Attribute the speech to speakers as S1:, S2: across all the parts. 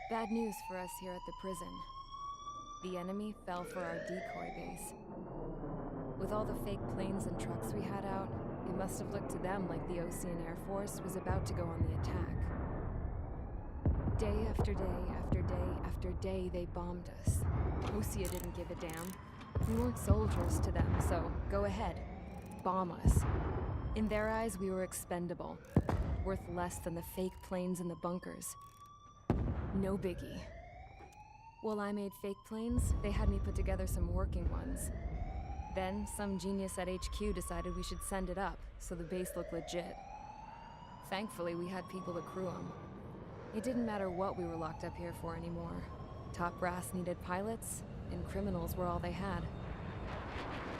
S1: Bad news for us here at the prison. The enemy fell for our decoy base. With all the fake planes and trucks we had out, it must have looked to them like the Ocean Air Force was about to go on the attack. Day after day after day after day, they bombed us. Osea didn't give a damn. We weren't soldiers to them, so go ahead. Bomb us. In their eyes, we were expendable. Worth less than the fake planes in the bunkers. No biggie. While I made fake planes, they had me put together some working ones. Then, some genius at HQ decided we should send it up, so the base looked legit. Thankfully, we had people to crew them. It didn't matter what we were locked up here for anymore. Top brass needed pilots, and criminals were all they had.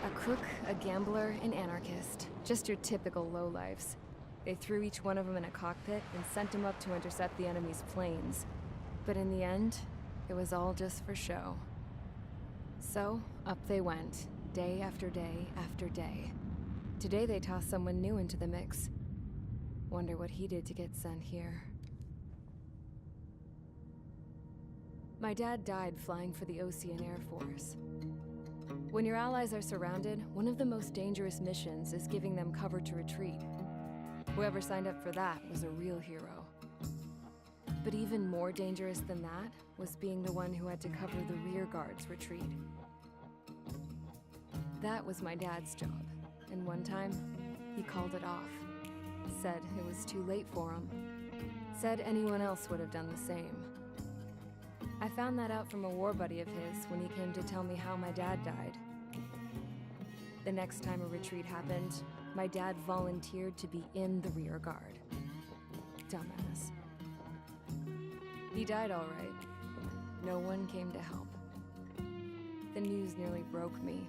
S1: A crook, a gambler, an anarchist. Just your typical lowlifes. They threw each one of them in a cockpit and sent them up to intercept the enemy's planes. But in the end, it was all just for show. So, up they went, day after day after day. Today they tossed someone new into the mix. Wonder what he did to get sent here. My dad died flying for the Ocean Air Force. When your allies are surrounded, one of the most dangerous missions is giving them cover to retreat. Whoever signed up for that was a real hero. But even more dangerous than that was being the one who had to cover the rear guard's retreat. That was my dad's job, and one time, he called it off. Said it was too late for him. Said anyone else would have done the same. I found that out from a war buddy of his when he came to tell me how my dad died. The next time a retreat happened, my dad volunteered to be in the rear guard. Dumbass. He died all right. No one came to help. The news nearly broke me.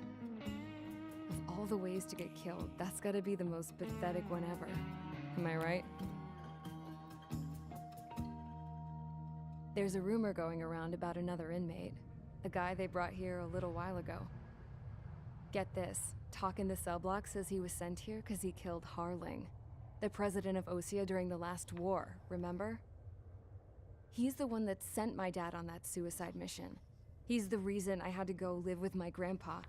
S1: Of all the ways to get killed, that's gotta be the most pathetic one ever. Am I right? There's a rumor going around about another inmate. A guy they brought here a little while ago. Get this, talk in the cell block says he was sent here because he killed Harling, the president of Osea during the last war, remember? He's the one that sent my dad on that suicide mission. He's the reason I had to go live with my grandpa,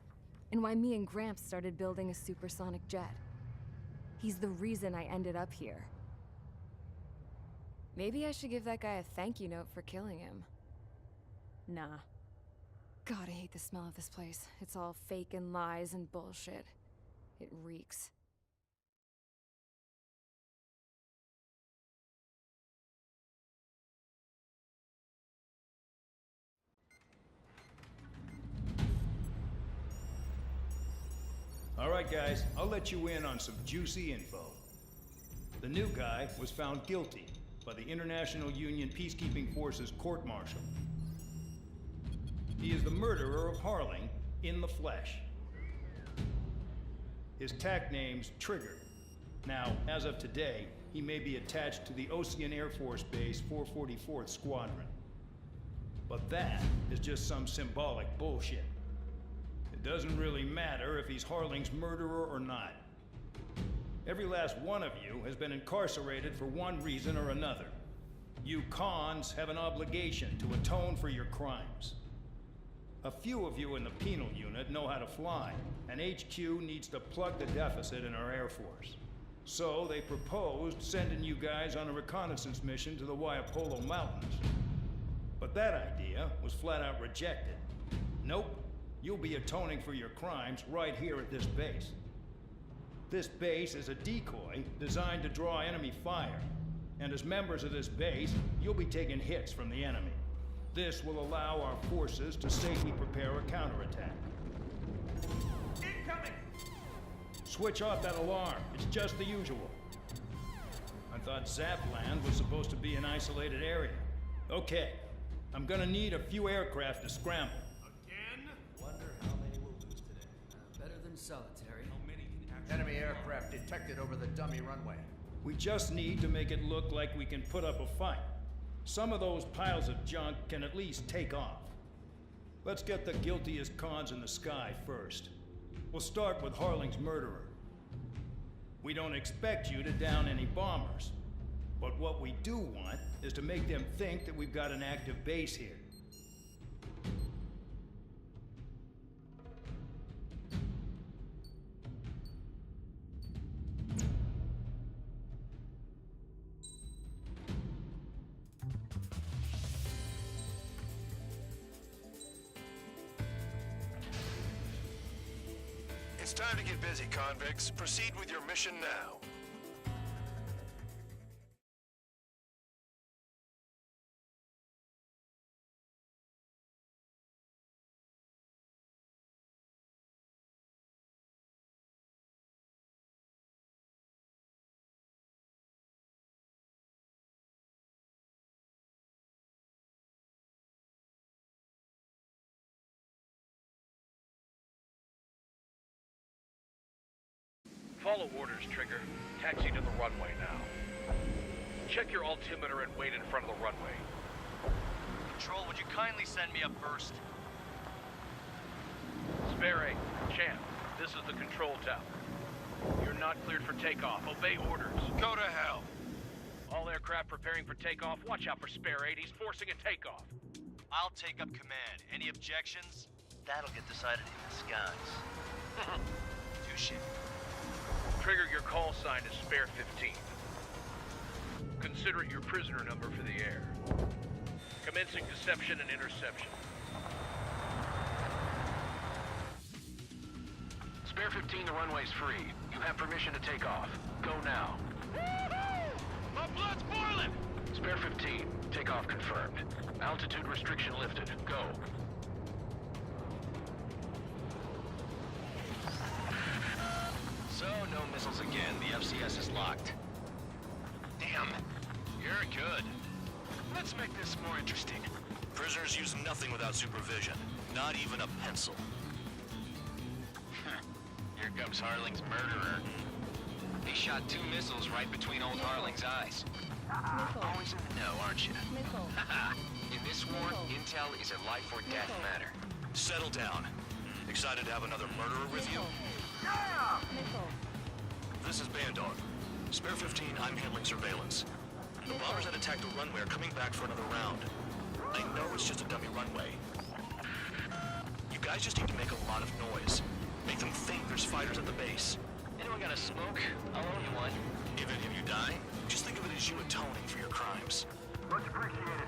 S1: and why me and Gramps started building a supersonic jet. He's the reason I ended up here. Maybe I should give that guy a thank you note for killing him. Nah. God, I hate the smell of this place. It's all fake and lies and bullshit. It reeks.
S2: All right, guys, I'll let you in on some juicy info. The new guy was found guilty by the International Union Peacekeeping Forces court-martial. He is the murderer of Harling in the flesh. His TAC name's Trigger. Now, as of today, he may be attached to the Ocean Air Force Base 444th Squadron. But that is just some symbolic bullshit. It doesn't really matter if he's Harling's murderer or not. Every last one of you has been incarcerated for one reason or another. You cons have an obligation to atone for your crimes. A few of you in the penal unit know how to fly, and HQ needs to plug the deficit in our Air Force. So they proposed sending you guys on a reconnaissance mission to the Waiapolo Mountains. But that idea was flat out rejected. Nope. You'll be atoning for your crimes right here at this base. This base is a decoy designed to draw enemy fire. And as members of this base, you'll be taking hits from the enemy. This will allow our forces to safely prepare a counterattack.
S3: Incoming!
S2: Switch off that alarm. It's just the usual. I thought Zapland was supposed to be an isolated area. Okay, I'm gonna need a few aircraft to scramble.
S3: Wonder how many we'll lose today.
S4: Better than solitary.
S3: How many can actually... Enemy aircraft detected over the dummy runway.
S2: We just need to make it look like we can put up a fight. Some of those piles of junk can at least take off. Let's get the guiltiest cons in the sky first. We'll start with Harling's murderer. We don't expect you to down any bombers. But what we do want is to make them think that we've got an active base here.
S5: It's time to get busy, convicts. Proceed with your mission now.
S6: Follow orders, Trigger. Taxi to the runway now. Check your altimeter and wait in front of the runway.
S7: Control, would you kindly send me up first?
S6: Spare 8, Champ, this is the control tower. You're not cleared for takeoff. Obey orders.
S5: Go to hell.
S6: All aircraft preparing for takeoff. Watch out for Spare 8. He's forcing a takeoff.
S7: I'll take up command. Any objections? That'll get decided in the skies. Touche.
S6: Trigger, your call sign is Spare 15. Consider it your prisoner number for the air. Commencing deception and interception. Spare 15, the runway's free. You have permission to take off. Go now. My blood's boiling! Spare 15, takeoff confirmed. Altitude restriction lifted. Go.
S7: So, no missiles again. The FCS is locked. Damn. You're good. Let's make this more interesting.
S5: Prisoners use nothing without supervision. Not even a pencil.
S7: Here comes Harling's murderer. He shot 2 missiles right between old Harling's eyes. Always in the know, aren't you? In this war, intel is a life or death matter.
S5: Settle down. Excited to have another murderer with you? This is Bandog. Spare 15, I'm handling surveillance. The bombers that attacked the runway are coming back for another round. I know it's just a dummy runway. You guys just need to make a lot of noise. Make them think there's fighters at the base.
S7: Anyone got a smoke? I'll owe you one.
S5: If any of you die, just think of it as you atoning for your crimes.
S7: Much appreciated.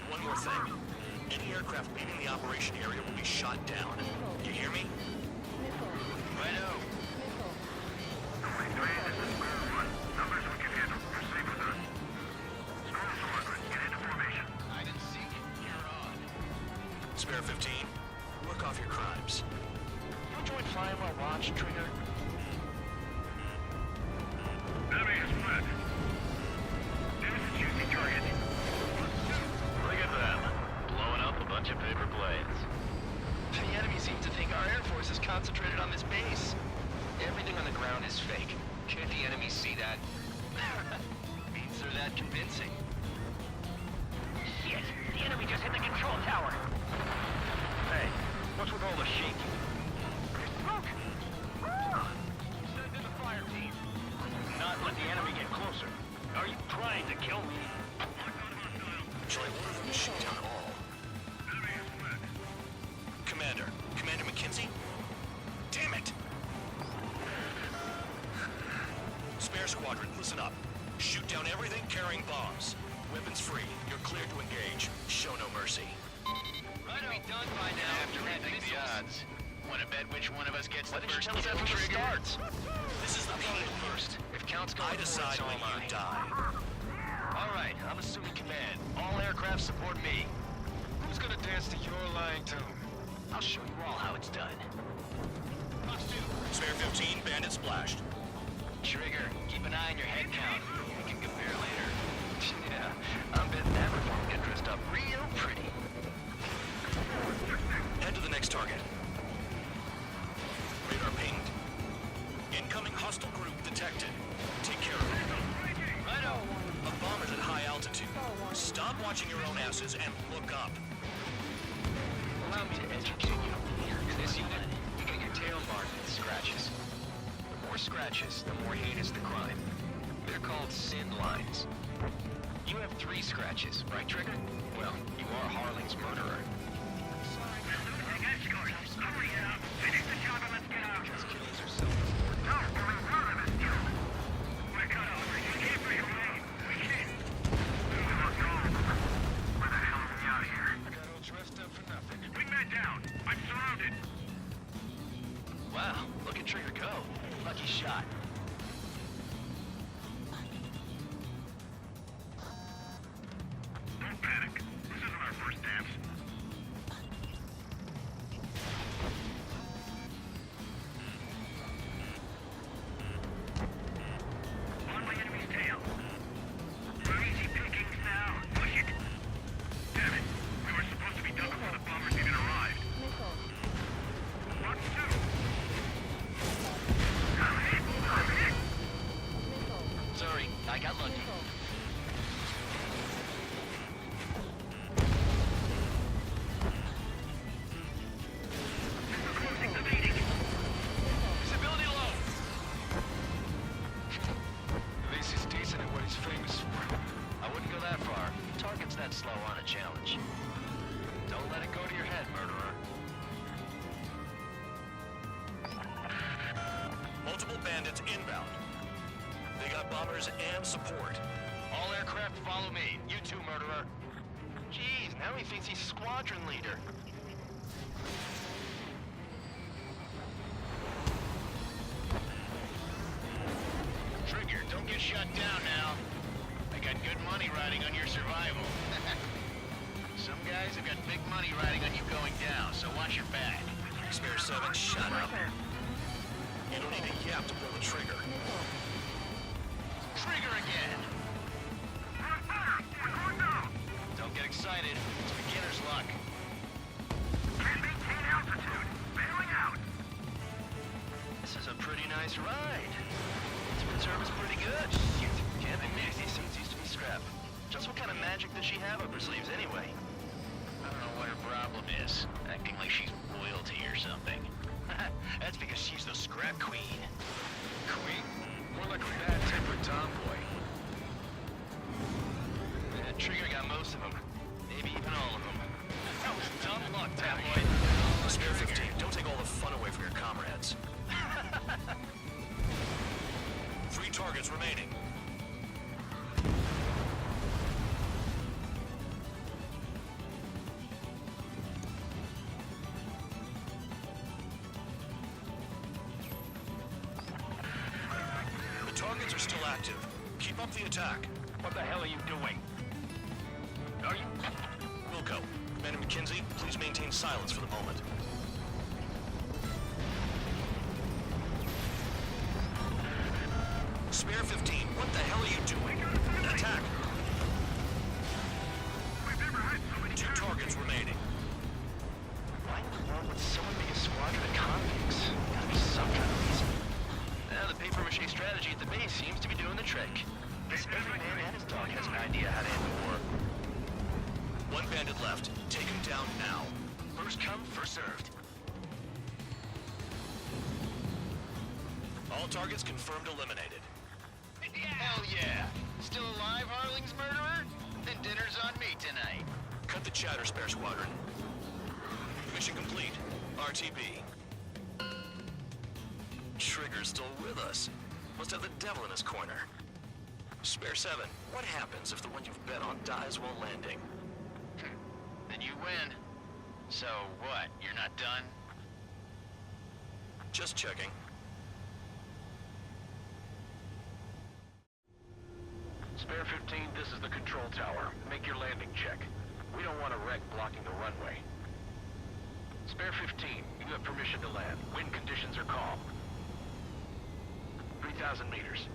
S5: One more thing. Any aircraft leaving the operation area will be shot down. You hear me?
S7: Righto.
S5: Numbers we can handle. Proceed with us. Squad 400, get into formation.
S7: I didn't see it. You're on.
S5: Spare 15, work off your crimes.
S7: You enjoy flying while watch, Trigger?
S5: Enemy is fled. There's a juicy target.
S7: Look at them. Blowing up a bunch of paper planes. The enemy seems to think our Air Force is concentrated on this base. Everything on the ground is fake. Can't the enemy see that? Means they're that convincing.
S6: Shit! The enemy just hit the control tower! Hey, what's with all the shaking? There's smoke! Send in the fire team. Not let the enemy get closer. Are you trying to kill me?
S5: Shall I order them to shoot down all? Commander McKenzie? Damn it! Spare squadron, listen up. Shoot down everything carrying bombs. Weapons free. You're cleared to engage. Show no mercy.
S7: Might be done by now. Have to rethink the odds. Want to bet which one of us gets the first kill
S5: from the
S7: starts?
S5: This is the
S7: It first. If counts go
S5: I decide when you die.
S7: All right, I'm assuming command. All aircraft support me. Who's gonna dance to your lying tune? I'll show you all how it's done. Fox 2.
S5: Spare 15, bandit splashed.
S7: Trigger, keep an eye on your head count. We can compare later. Yeah, I'm betting that we're gonna get dressed up real pretty.
S5: Head to the next target. Radar pinged. Incoming hostile group detected. Take care of it.
S7: Righto.
S5: A bomber's at high altitude. Stop watching your own asses and look up.
S7: Allow me to educate you. In this unit, you get your tail marked with scratches. The more scratches, the more heinous the crime. They're called sin lines. You have 3 scratches, right, Trigger? Well, you are Harling's murderer.
S6: Hurry it up! Finish the job and let's get out!
S7: Because killings are self-important.
S6: No, we're in front of us, Joe! We're cut off. We can't break away. We can't. Let's go. Where the hell are we out of here?
S7: I got all dressed up for nothing.
S6: Bring that down. I'm surrounded.
S7: Wow, look at Trigger go. Lucky shot.
S6: Don't panic. This isn't our first dance. On my enemy's tail. We're easy pickings now. Push it. Damn it. We were supposed to be done before the bombers even arrived. What to? I'm hit. I'm hit.
S7: Sorry, I got lucky. Visibility low. At least he's decent at what he's famous for. I wouldn't go that far. Targets that slow on a challenge. Don't let it go to your head, murderer.
S5: Multiple bandits inbound. They got bombers and support.
S7: All aircraft follow me. You too, murderer. Jeez, now he thinks he's squadron leader. Trigger, don't get shut down now. I got good money riding on your survival. Some guys have got big money riding on you going down, so watch your back.
S5: Spare 7, shut up. You don't need a yap to pull the trigger.
S7: Trigger again!
S6: We're going down.
S7: Don't get excited. It's beginner's luck.
S6: Can't maintain altitude. Bailing out.
S7: This is a pretty nice ride. Its reserve is pretty good. Shoot. Cabin Maxie suits used to be scrap. Just what kind of magic does she have up her sleeves anyway? I don't know what her problem is. Acting like she's royalty or something. That's because she's the scrap queen. Queen? More like a bad-tempered tomboy. Trigger got most of them. Maybe even all of them. That was dumb luck, tabloid.
S5: Spare 15, don't take all the fun away from your comrades. 3 targets remaining. The targets are still active. Keep up the attack.
S6: What the hell are you doing? Are you...
S5: Wilco, Commander McKenzie, please maintain silence for the moment. Spare 15, what the hell are you doing? Attack!
S6: We've never had so many...
S5: 2 targets remaining.
S7: Why in the world would someone make a squadron of convicts? Gotta be some kind of reason. The paper-mache strategy at the base seems to be doing the trick. This every man and his dog has an idea how to end the war.
S5: 1 bandit left. Take him down now.
S7: First come, first served.
S5: All targets confirmed eliminated.
S7: Hell yeah! Still alive, Harling's murderer? Then dinner's on me tonight.
S5: Cut the chatter, Spare Squadron. Mission complete. RTB. Trigger's still with us. Must have the devil in his corner. Spare 7, what happens if the one you've bet on dies while landing?
S7: Then you win. So what, you're not done?
S5: Just checking.
S6: Spare 15, this is the control tower. Make your landing check. We don't want a wreck blocking the runway. Spare 15, you have permission to land. Wind conditions are calm. 3,000 meters.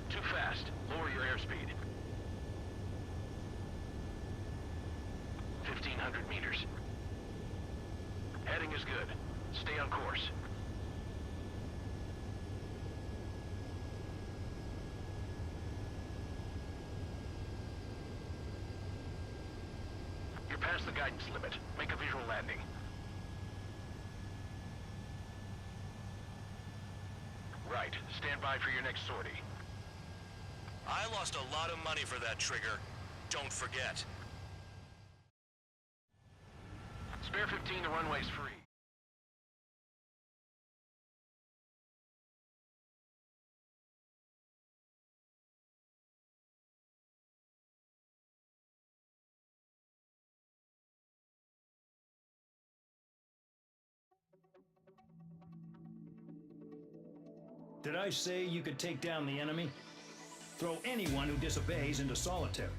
S6: Too fast. Lower your airspeed. 1,500 meters. Heading is good. Stay on course. You're past the guidance limit. Make a visual landing. Right. right. Stand by for your next sortie.
S5: I lost a lot of money for that trigger. Don't forget.
S6: Spare 15, the runway's free.
S2: Did I say you could take down the enemy? Throw anyone who disobeys into solitary.